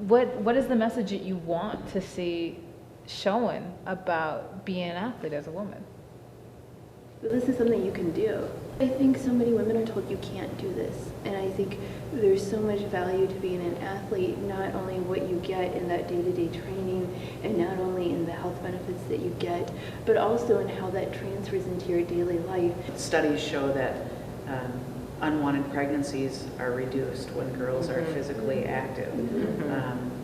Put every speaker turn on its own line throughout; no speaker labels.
what is the message that you want to see shown about being an athlete as a woman?
This is something you can do. I think so many women are told you can't do this, and I think there's so much value to being an athlete, not only what you get in that day-to-day training and not only in the health benefits that you get, but also in how that transfers into your daily life.
Studies show that unwanted pregnancies are reduced when girls are physically active,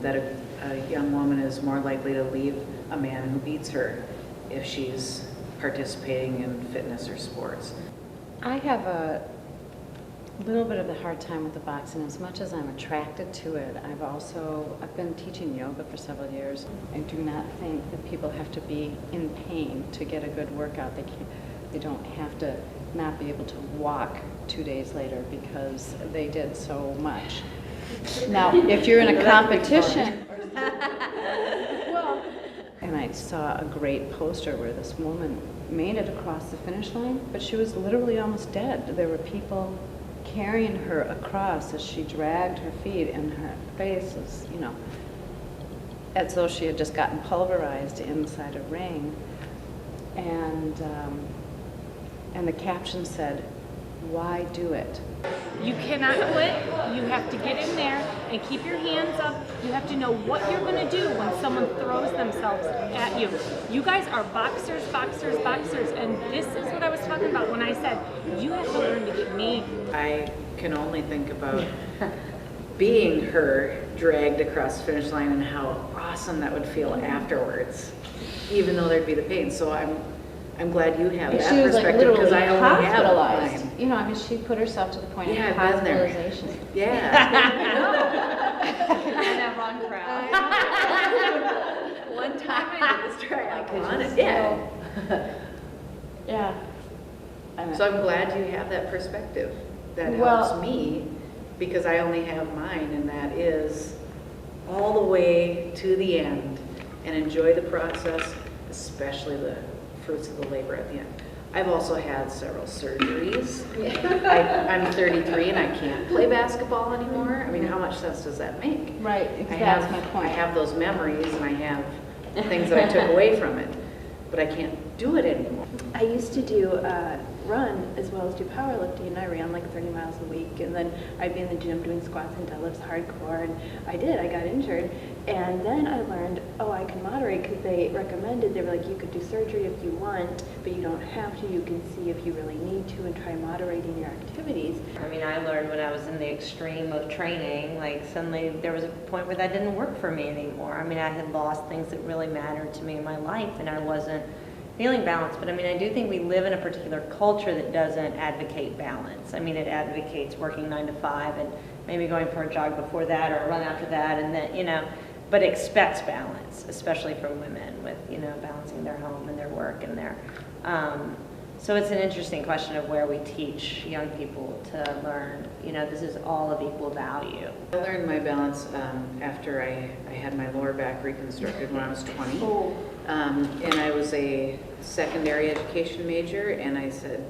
that a young woman is more likely to leave a man who beats her if she's participating in fitness or sports.
I have a little bit of a hard time with the boxing. As much as I'm attracted to it, I've been teaching yoga for several years. I do not think that people have to be in pain to get a good workout. They don't have to not be able to walk 2 days later because they did so much. Now, if you're in a competition, and I saw a great poster where this woman made it across the finish line, but she was literally almost dead. There were people carrying her across as she dragged her feet, and her face was, as though she had just gotten pulverized inside a ring. And the caption said, "Why do it?"
You cannot quit. You have to get in there and keep your hands up. You have to know what you're going to do when someone throws themselves at you. You guys are boxers, boxers, boxers, and this is what I was talking about when I said you have to learn to get mean.
I can only think about being her dragged across the finish line and how awesome that would feel afterwards, even though there'd be the pain. So I'm glad you have that
she was
perspective, because I only have
hospitalized.
mine.
She put herself to the point of
I've been there.
hospitalization.
Yeah.
In that wrong crowd.
One time I did this triathlon.
Yeah.
So I'm glad you have that perspective. That helps me, because I only have mine, and that is all the way to the end, and enjoy the process, especially the fruits of the labor at the end. I've also had several surgeries. I'm 33 and I can't play basketball anymore. I mean, how much sense does that make?
Right, that's my point.
I have those memories and I have things that I took away from it, but I can't do it anymore.
I used to do run as well as do powerlifting, and I ran like 30 miles a week, and then I'd be in the gym doing squats and deadlifts hardcore, and I got injured, and then I learned, I can moderate, because they recommended, they were like, you could do surgery if you want, but you don't have to. You can see if you really need to and try moderating your activities.
I mean, I learned when I was in the extreme of training, like suddenly there was a point where that didn't work for me anymore. I mean, I had lost things that really mattered to me in my life, and I wasn't feeling balanced. But I mean, I do think we live in a particular culture that doesn't advocate balance. I mean, it advocates working 9 to 5 and maybe going for a jog before that or a run after that, and then, but expects balance, especially from women with, balancing their home and their work and their, so it's an interesting question of where we teach young people to learn, this is all of equal value.
I learned my balance after I had my lower back reconstructed when I was 20. And I was a secondary education major, and I said,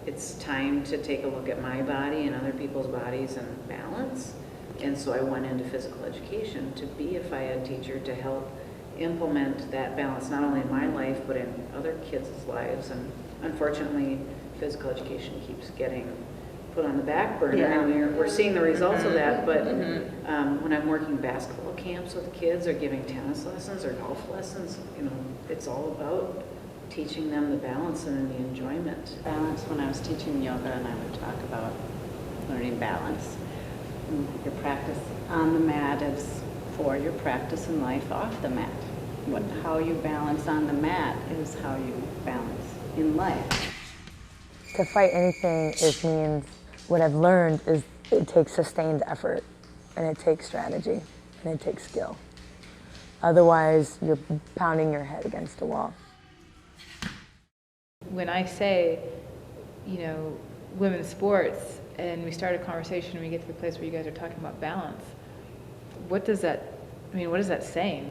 it's time to take a look at my body and other people's bodies and balance. And so I went into physical education to be a phy-ed teacher to help implement that balance, not only in my life, but in other kids' lives. And unfortunately, physical education keeps getting put on the back burner, and we're seeing the results of that. But when I'm working basketball camps with kids, or giving tennis lessons or golf lessons, it's all about teaching them the balance and the enjoyment.
Balance, when I was teaching yoga, and I would talk about learning balance. Your practice on the mat is for your practice in life off the mat. How you balance on the mat is how you balance in life.
To fight anything, means what I've learned is it takes sustained effort, and it takes strategy, and it takes skill. Otherwise, you're pounding your head against a wall.
When I say, women's sports, and we start a conversation and we get to the place where you guys are talking about balance, what is that saying?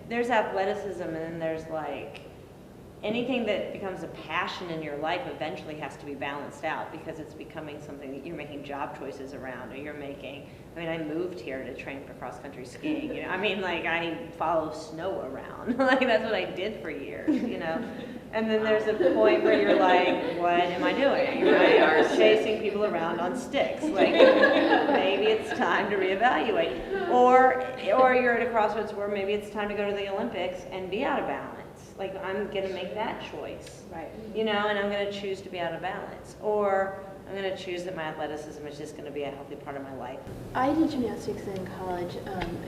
There's athleticism, and then there's like anything that becomes a passion in your life eventually has to be balanced out, because it's becoming something that you're making job choices around, or you're making, I mean, I moved here to train for cross-country skiing, you know, I mean, like, I follow snow around, like, that's what I did for years, you know, and then there's a point where you're like, what am I doing? Right? Or chasing people around on sticks, like, maybe it's time to reevaluate, or you're at a crossroads where maybe it's time to go to the Olympics and be out of balance. Like, I'm gonna make that choice,
Right.
you know, and I'm gonna choose to be out of balance. Or I'm gonna choose that my athleticism is just gonna be a healthy part of my life.
I did gymnastics in college,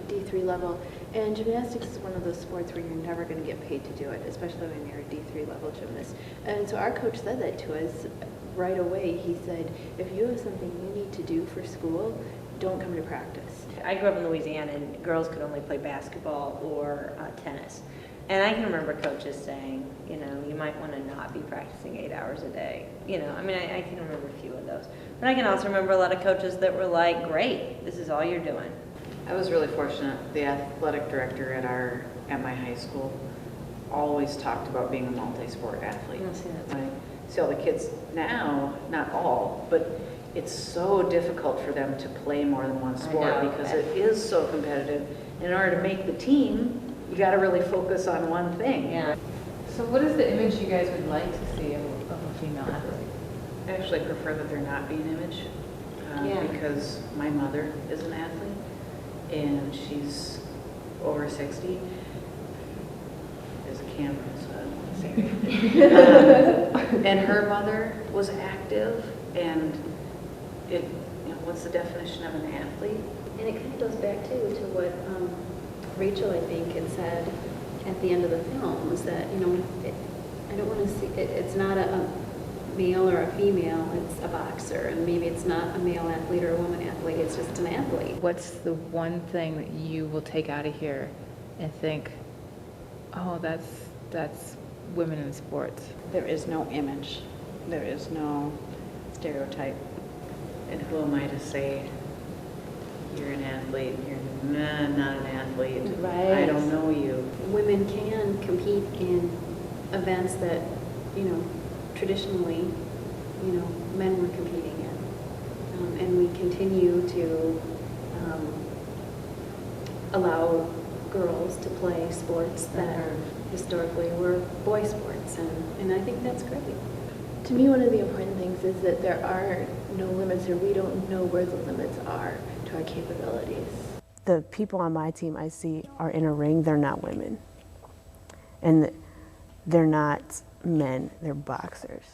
D3 level, and gymnastics is one of those sports where you're never going to get paid to do it, especially when you're a D3 level gymnast. And so our coach said that to us right away. He said, if you have something you need to do for school, don't come to practice.
I grew up in Louisiana, and girls could only play basketball or tennis. And I can remember coaches saying, you know, you might want to not be practicing 8 hours a day. You know, I mean, I can remember a few of those. But I can also remember a lot of coaches that were like, great, this is all you're doing.
I was really fortunate. The athletic director at my high school always talked about being a multi-sport athlete. Right? See all the kids now, not all, but it's so difficult for them to play more than one sport because it is so competitive. In order to make the team, you got to really focus on one thing.
Yeah.
So what is the image you guys would like to see of a female athlete?
I actually prefer that there not be an image because my mother is an athlete and she's over 60. There's a camera, so I don't want to say anything. And her mother was active, and it, you know, what's the definition of an athlete?
And it kind of goes back too to what Rachel, I think, had said at the end of the film, was that, you know, I don't want to see, it's not a male or a female, it's a boxer, and maybe it's not a male athlete or a woman athlete, it's just an athlete.
What's the one thing that you will take out of here and think, oh, that's women in sports?
There is no image. There is no stereotype.
And who am I to say you're an athlete, you're not an athlete,
Right.
I don't know you.
Women can compete in events that, you know, traditionally, you know, men were competing in. And we continue to allow girls to play sports that historically were boy sports, and I think that's great.
To me, one of the important things is that there are no limits, or we don't know where the limits are to our capabilities.
The people on my team I see are in a ring, they're not women. And they're not men, they're boxers.